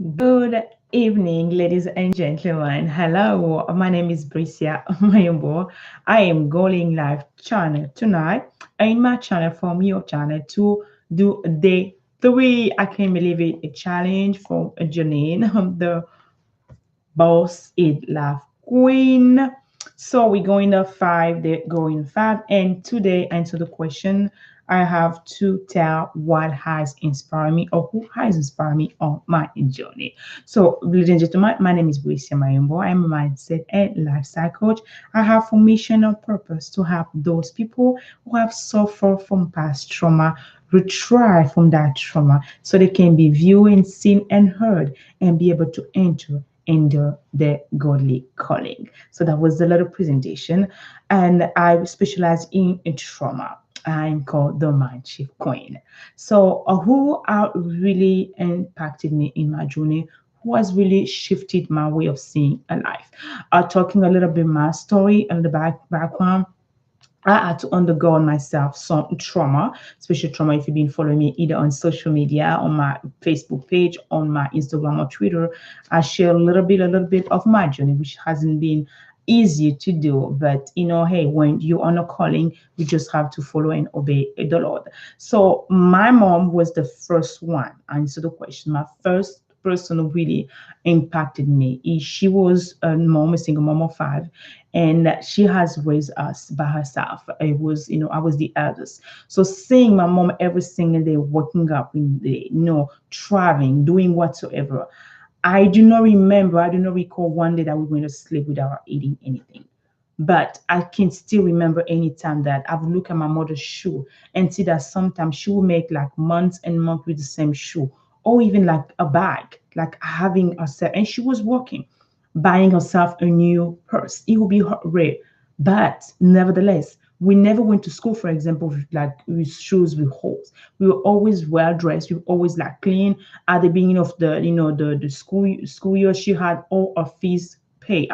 Good evening, ladies and gentlemen. Hello, my name is Bricia Mayombo. I am going live channel tonight in my channel from your channel to do day three. I can't believe it. A challenge from Janine, the boss it laugh queen. So we're going to five, they're going five. And today, answer the question, I have to tell what has inspired me or who has inspired me on my journey. So, ladies and gentlemen, my name is Bricia Mayombo. I'm a mindset and lifestyle coach. I have for mission and purpose to help those people who have suffered from past trauma retrieve from that trauma so they can be viewed, seen, and heard and be able to enter into the godly calling. So that was the little presentation. And I specialize in trauma. I'm called the Mind Shift Queen. So, who are really impacted me in my journey? Who has really shifted my way of seeing a life? Talking a little bit my story and the background. I had to undergo on myself some trauma, special trauma. If you've been following me either on social media, on my Facebook page, on my Instagram or Twitter, I share a little bit of my journey, which hasn't been easy to do. But hey, when you're on a calling, you just have to follow and obey the Lord. So my mom was the first one. Answer the question. My first person who really impacted me. She was a mom, a single mom of five, and she has raised us by herself. It was, I was the eldest. So seeing my mom every single day, waking up in the, traveling, doing whatsoever. I do not recall one day that we went to sleep without eating anything. But I can still remember any time that I would look at my mother's shoe and see that sometimes she would make like months and months with the same shoe, or even like a bag, like having herself, and she was working, buying herself a new purse. It would be rare. But nevertheless, we never went to school, for example, with shoes with holes. We were always well dressed. We were always like clean. At the beginning of the school year, she had all our fees paid,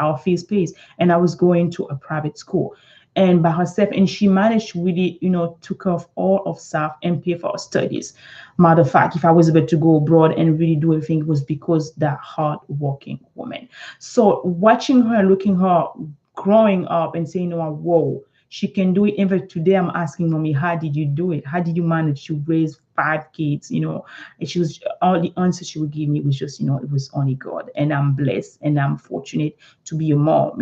and I was going to a private school and by herself, and she managed to really took care of all of self and pay for our studies. Matter of fact, if I was able to go abroad and really do everything, it was because that hard working woman. So watching her, looking her growing up and saying, oh, whoa, she can do it. Even today, I'm asking mommy, how did you do it? How did you manage to raise five kids? And she was all the answer she would give me was just, it was only God. And I'm blessed and I'm fortunate to be a mom,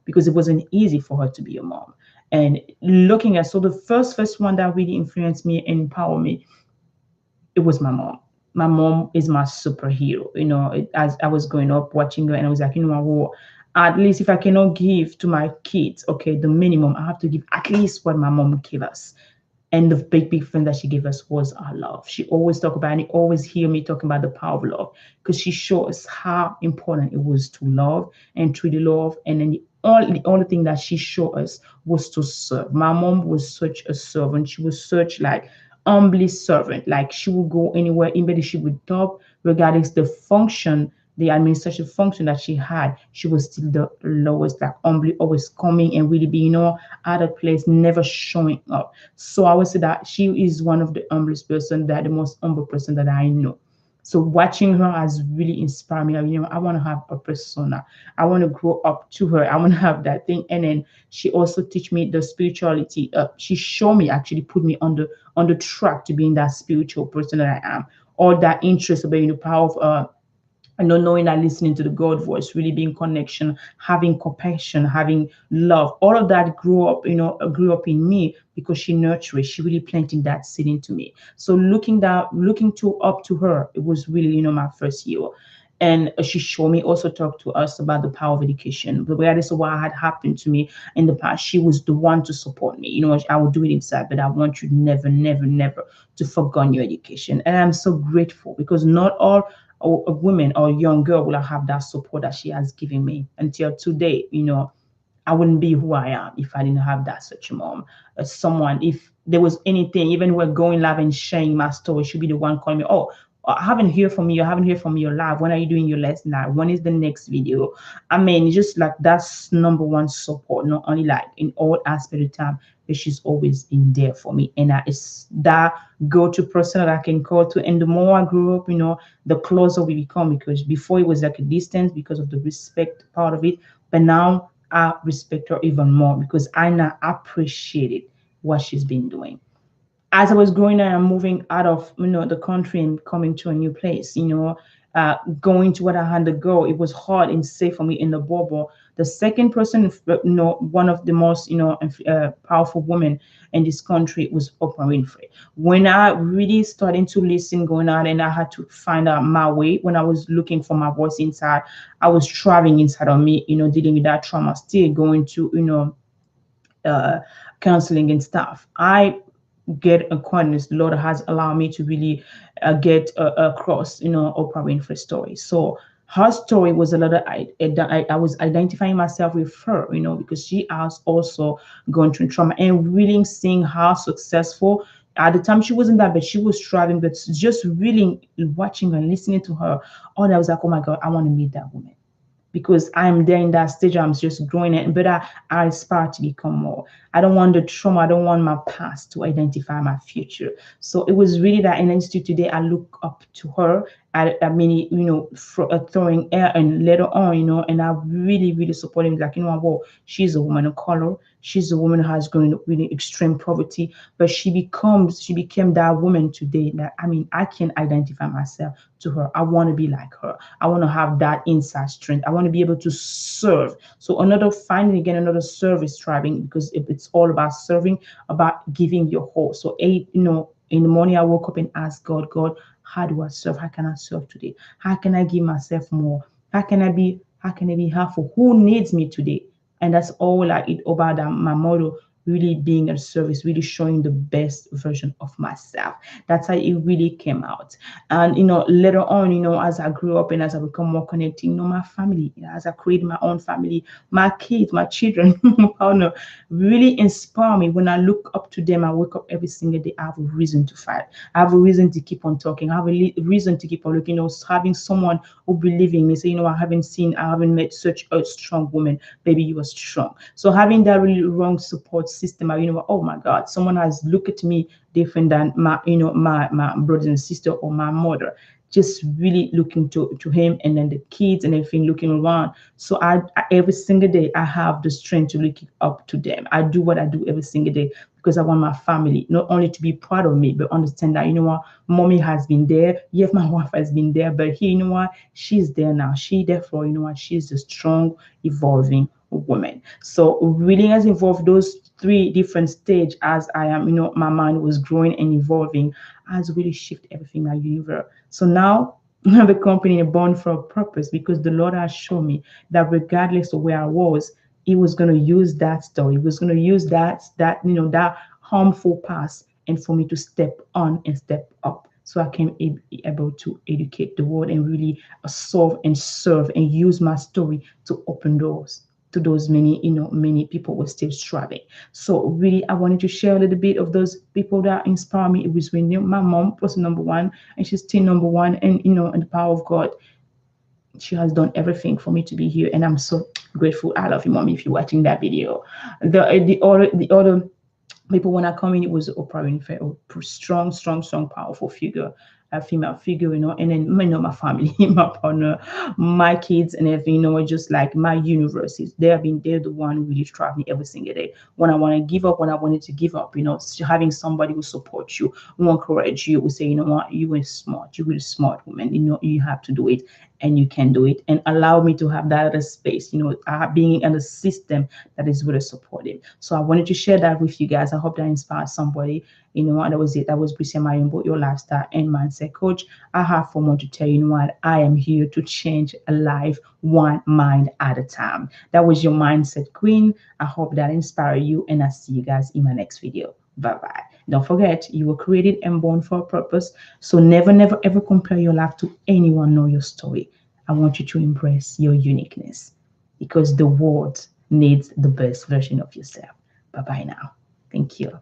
because it wasn't easy for her to be a mom. And looking at, so the first one that really influenced me and empowered me, it was my mom. My mom is my superhero. As I was growing up watching her, and I was like, what? At least if I cannot give to my kids, okay, the minimum, I have to give at least what my mom gave us. And the big thing that she gave us was our love. She always talk about, and you always hear me talking about the power of love, because she showed us how important it was to love and truly love. And then the only thing that she showed us was to serve. My mom was such a servant. She was such like humbly servant. Like she would go anywhere, anybody she would talk, regardless the function, the administrative function that she had, she was still the lowest, like humbly always coming and really being, out of place, never showing up. So I would say that she is one of the humblest person, that the most humble person that I know. So watching her has really inspired me. I want to have a persona. I want to grow up to her. I want to have that thing. And then she also teach me the spirituality. She showed me, actually put me on the track to being that spiritual person that I am. All that interest about the power of knowing and listening to the God voice, really being connection, having compassion, having love, all of that grew up in me because she nurtured it. She really planted that seed into me. So looking to up to her, it was really, my first year. And she showed me, also talked to us about the power of education. But regardless of what had happened to me in the past, she was the one to support me. I would do it inside, but I want you never, never, never to forget your education. And I'm so grateful, because not all a woman or young girl will have that support that she has given me until today. I wouldn't be who I am if I didn't have that such a mom. Someone, if there was anything, even we're going live and sharing my story, she'd be the one calling me. Oh, I haven't heard from you. I haven't heard from your live. When are you doing your lesson live? When is the next video? I mean, just like that's number one support, not only like in all aspects of time, but she's always been there for me. And it's that go-to person that I can call to. And the more I grew up, the closer we become, because before it was like a distance because of the respect part of it. But now I respect her even more because I now appreciated what she's been doing. As I was growing up and moving out of the country and coming to a new place, going to what I had to go, it was hard and safe for me in the bubble. The second person, one of the most powerful women in this country was Oprah Winfrey. When I really started to listen, going out, and I had to find out my way. When I was looking for my voice inside, I was traveling inside of me, dealing with that trauma, still going to uh, counseling and stuff. I get acquaintance. The Lord has allowed me to really get across, Oprah Winfrey's story. So her story was a lot of I was identifying myself with her, because she has also gone through trauma, and really seeing how successful. At the time, she wasn't that, but she was striving. But just really watching her, listening to her, all I was like, oh my God, I want to meet that woman, because I'm there in that stage. I'm just growing it, but I aspire to become more. I don't want the trauma. I don't want my past to identify my future. So it was really that energy today. I look up to her. I mean, throwing air, and later on, and I really, really support him. Like, well, she's a woman of color. She's a woman who has grown up really extreme poverty, but she became that woman today that, I mean, I can identify myself to her. I want to be like her. I want to have that inside strength. I want to be able to serve. So finding again another service striving, because it's all about serving, about giving your whole. So in the morning I woke up and asked God, how do I serve? How can I serve today? How can I give myself more? How can I be helpful? Who needs me today? And that's all I eat about that, my motto, really being a service, really showing the best version of myself. That's how it really came out. And later on, as I grew up and as I become more connected, my family, as I created my own family, my kids, my children, my partner, really inspire me. When I look up to them, I wake up every single day, I have a reason to fight. I have a reason to keep on talking. I have a reason to keep on looking. Having someone who believe in me, say, I haven't met such a strong woman. Baby, you are strong. So having that really wrong support system, oh my God, someone has looked at me different than my brothers and sister or my mother. Just really looking to him, and then the kids and everything looking around. So every single day I have the strength to look up to them. I do what I do every single day because I want my family not only to be proud of me, but understand that, mommy has been there. Yes, my wife has been there, but here, she's there now. Therefore, she's a strong, evolving woman. So really has involved those three different stage. As I am, my mind was growing and evolving, has really shifted everything in my universe. So now I have a company born for a purpose, because the Lord has shown me that regardless of where I was, He was going to use that story. He was going to use that harmful past, and for me to step on and step up, so I can be able to educate the world and really solve and serve and use my story to open doors to those many people were still struggling. So really, I wanted to share a little bit of those people that inspire me. It was really my mom, person number one, and she's still number one. And and the power of God, she has done everything for me to be here, and I'm so grateful. I love you, mommy, if you're watching that video. The other people, when I come in, it was Oprah Winfrey, a strong, strong, strong, powerful figure, a female figure, and then my family, my partner, my kids, and everything, just like my universes. They're the one who really drive me every single day. When I want to give up, when I wanted to give up, having somebody who support you, who encourage you, who say, what, you are smart, you're a smart woman, you have to do it, and you can do it, and allow me to have that other space, being in a system that is really supportive. So I wanted to share that with you guys. I hope that inspires somebody. And that was it. That was Bricia Mayombo, your lifestyle and mindset coach. I have for more to tell you. What, I am here to change a life one mind at a time. That was your mindset queen. I hope that inspire you, and I see you guys in my next video. Bye bye. Don't forget, you were created and born for a purpose. So never, never, ever compare your life to anyone nor your story. I want you to embrace your uniqueness, because the world needs the best version of yourself. Bye bye now. Thank you.